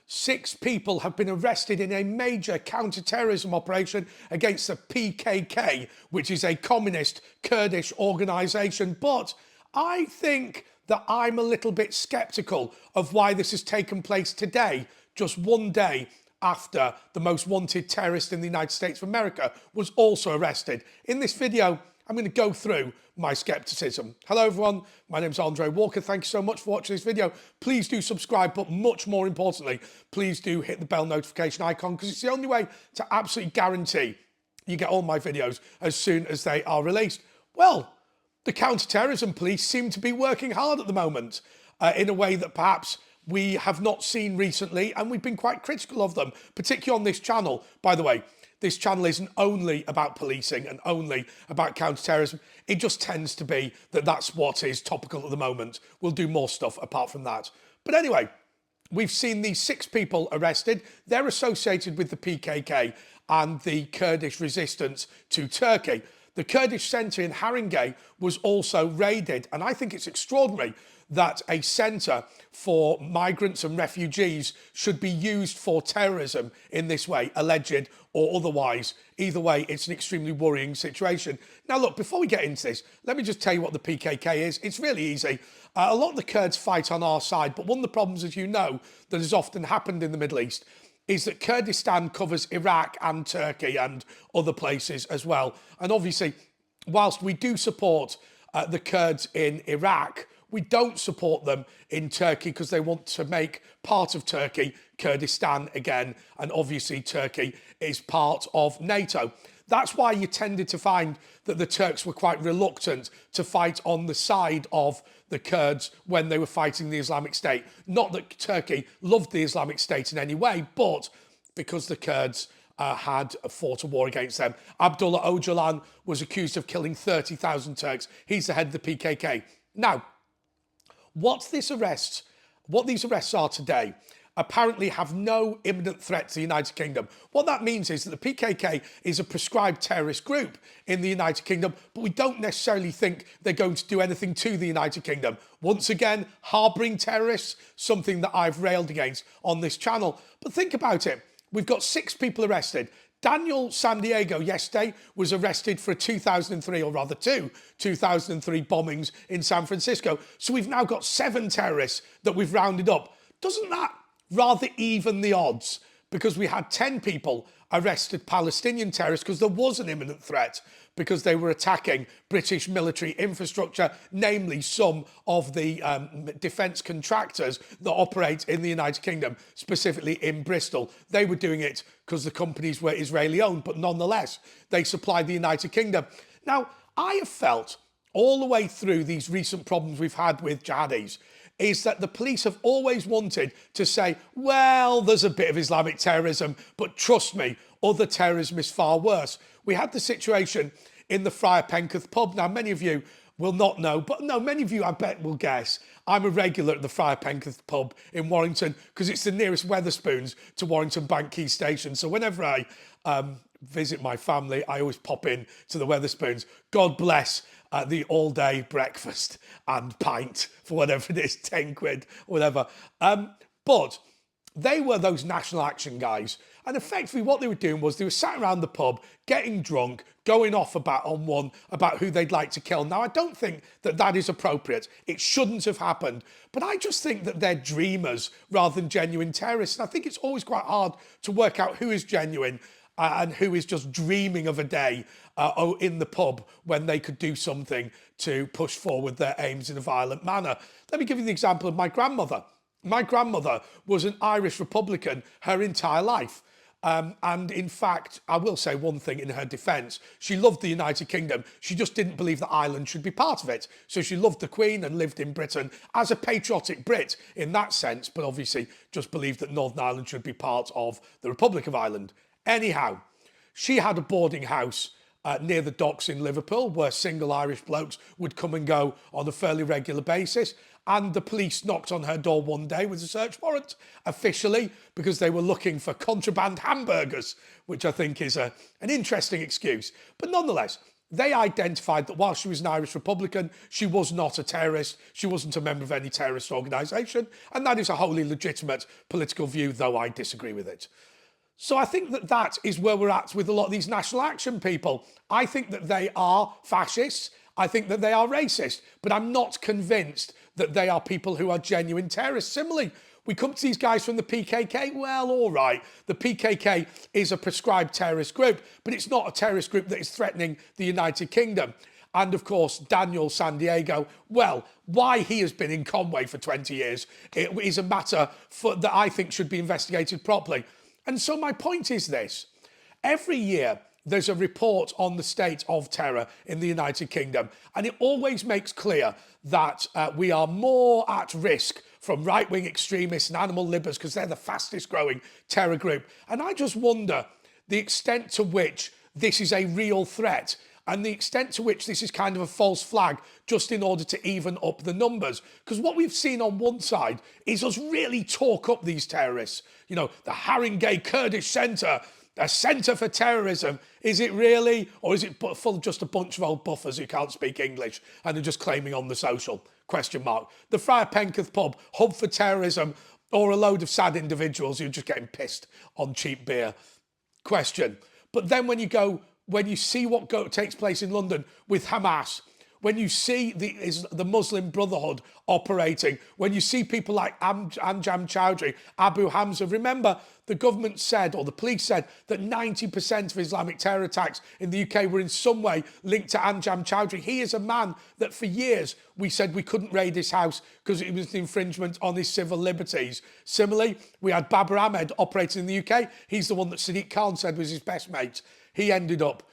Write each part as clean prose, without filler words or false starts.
6 people have been arrested in a major counter-terrorism operation against the PKK, which is a communist Kurdish organisation. But I think that I'm a little bit sceptical of why this has taken place today, just one day after the most wanted terrorist in the United States of America was also arrested. In this video, I'm going to go through my scepticism. Hello everyone, my name's Andre Walker. Thank you so much for watching this video. Please do subscribe, but much more importantly, please do hit the bell notification icon, because it's the only way to absolutely guarantee you get all my videos as soon as they are released. Well, the counter-terrorism police seem to be working hard at the moment in a way that perhaps we have not seen recently, and we've been quite critical of them, particularly on this channel. By the way, this channel isn't only about policing and only about counter-terrorism. It just tends to be that that's what is topical at the moment. We'll do more stuff apart from that. But anyway, we've seen these 6 people arrested. They're associated with the PKK and the Kurdish resistance to Turkey. The Kurdish Centre in Haringey was also raided, and I think it's extraordinary that a centre for migrants and refugees should be used for terrorism in this way, alleged or otherwise. Either way, it's an extremely worrying situation. Now look, before we get into this, let me just tell you what the PKK is. It's really easy. A lot of the Kurds fight on our side, but one of the problems, as you know, that has often happened in the Middle East is that Kurdistan covers Iraq and Turkey and other places as well. And obviously, whilst we do support the Kurds in Iraq, we don't support them in Turkey because they want to make part of Turkey Kurdistan again. And obviously Turkey is part of NATO. That's why you tended to find that the Turks were quite reluctant to fight on the side of the Kurds when they were fighting the Islamic State. Not that Turkey loved the Islamic State in any way, but because the Kurds had fought a war against them. Abdullah Öcalan was accused of killing 30,000 Turks. He's the head of the PKK. Now, what these arrests are today apparently have no imminent threat to the United Kingdom. What that means is that the PKK is a prescribed terrorist group in the United Kingdom, but we don't necessarily think they're going to do anything to the United Kingdom. Once again, harbouring terrorists, something that I've railed against on this channel. But think about it. We've got 6 people arrested. Daniel Sandiego yesterday was arrested for 2003 bombings in San Francisco. So we've now got 7 terrorists that we've rounded up. Doesn't that rather even the odds? Because we had 10 people arrested Palestinian terrorists because there was an imminent threat, because they were attacking British military infrastructure, namely some of the defence contractors that operate in the United Kingdom, specifically in Bristol. They were doing it because the companies were Israeli owned, but nonetheless, they supplied the United Kingdom. Now, I have felt all the way through these recent problems we've had with jihadis is that the police have always wanted to say, well, there's a bit of Islamic terrorism, but trust me, other terrorism is far worse. We had the situation in the Friar Penketh pub. Now, many of you will not know, but no, many of you, I bet, will guess. I'm a regular at the Friar Penketh pub in Warrington because it's the nearest Wetherspoons to Warrington Bank Quay Station. So whenever I visit my family, I always pop in to the Wetherspoons. God bless the all-day breakfast and pint for whatever it is, 10 quid, whatever. But they were those National Action guys. And effectively what they were doing was they were sat around the pub, getting drunk, going off about who they'd like to kill. Now, I don't think that that is appropriate. It shouldn't have happened. But I just think that they're dreamers rather than genuine terrorists. And I think it's always quite hard to work out who is genuine and who is just dreaming of a day in the pub when they could do something to push forward their aims in a violent manner. Let me give you the example of my grandmother. My grandmother was an Irish Republican her entire life. And in fact, I will say one thing in her defence. She loved the United Kingdom. She just didn't believe that Ireland should be part of it. So she loved the Queen and lived in Britain as a patriotic Brit in that sense, but obviously just believed that Northern Ireland should be part of the Republic of Ireland. Anyhow, she had a boarding house near the docks in Liverpool where single Irish blokes would come and go on a fairly regular basis. And the police knocked on her door one day with a search warrant, officially, because they were looking for contraband hamburgers, which I think is an interesting excuse. But nonetheless, they identified that while she was an Irish Republican, she was not a terrorist. She wasn't a member of any terrorist organisation. And that is a wholly legitimate political view, though I disagree with it. So I think that that is where we're at with a lot of these National Action people. I think that they are fascists. I think that they are racist. But I'm not convinced that they are people who are genuine terrorists. Similarly, we come to these guys from the PKK. Well, all right, the PKK is a prescribed terrorist group, but it's not a terrorist group that is threatening the United Kingdom. And of course, Daniel San Diego, well, why he has been in Conway for 20 years it is a matter that I think should be investigated properly. And so my point is this. Every year, there's a report on the state of terror in the United Kingdom, and it always makes clear that we are more at risk from right-wing extremists and animal libbers because they're the fastest growing terror group. And I just wonder the extent to which this is a real threat and the extent to which this is kind of a false flag just in order to even up the numbers. Because what we've seen on one side is us really talk up these terrorists. You know, the Haringey Kurdish Centre, a centre for terrorism. Is it really? Or is it full of just a bunch of old buffers who can't speak English and are just claiming on the social? Question mark. The Friar Penketh pub, hub for terrorism, or a load of sad individuals who are just getting pissed on cheap beer? Question. But then when you see what takes place in London with Hamas, when you see the Muslim Brotherhood operating, when you see people like Anjam Chowdhury, Abu Hamza, remember the government said, or the police said, that 90% of Islamic terror attacks in the UK were in some way linked to Anjam Chowdhury. He is a man that for years we said we couldn't raid his house because it was an infringement on his civil liberties. Similarly, we had Babar Ahmed operating in the UK. He's the one that Sadiq Khan said was his best mate. He ended up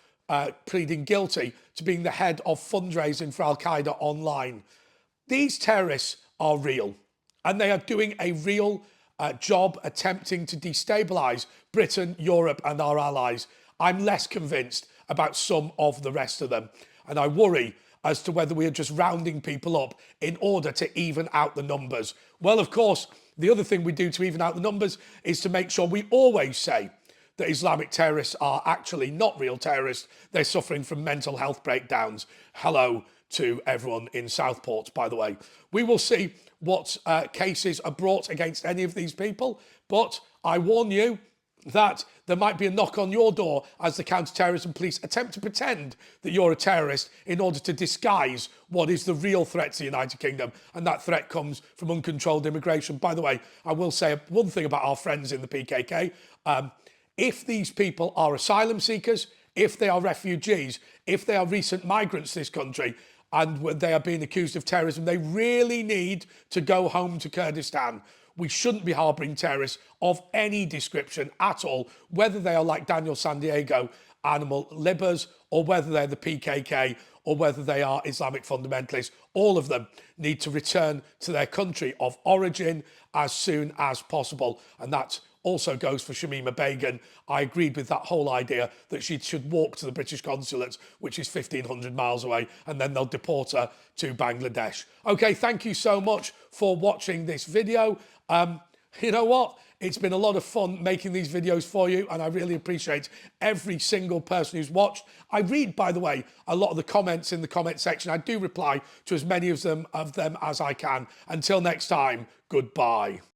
pleading guilty to being the head of fundraising for Al-Qaeda online. These terrorists are real, and they are doing a real job attempting to destabilise Britain, Europe and our allies. I'm less convinced about some of the rest of them, and I worry as to whether we are just rounding people up in order to even out the numbers. Well, of course, the other thing we do to even out the numbers is to make sure we always say that Islamic terrorists are actually not real terrorists. They're suffering from mental health breakdowns. Hello to everyone in Southport, by the way. We will see what cases are brought against any of these people, but I warn you that there might be a knock on your door as the counter-terrorism police attempt to pretend that you're a terrorist in order to disguise what is the real threat to the United Kingdom, and that threat comes from uncontrolled immigration. By the way, I will say one thing about our friends in the PKK. If these people are asylum seekers, if they are refugees, if they are recent migrants to this country, and they are being accused of terrorism, they really need to go home to Kurdistan. We shouldn't be harbouring terrorists of any description at all, whether they are like Daniel San Diego, animal libbers, or whether they're the PKK, or whether they are Islamic fundamentalists. All of them need to return to their country of origin as soon as possible. And that also goes for Shamima Begum. I agreed with that whole idea that she should walk to the British consulate, which is 1,500 miles away, and then they'll deport her to Bangladesh. Okay, thank you so much for watching this video. You know what? It's been a lot of fun making these videos for you, and I really appreciate every single person who's watched. I read, by the way, a lot of the comments in the comment section. I do reply to as many of them as I can. Until next time, goodbye.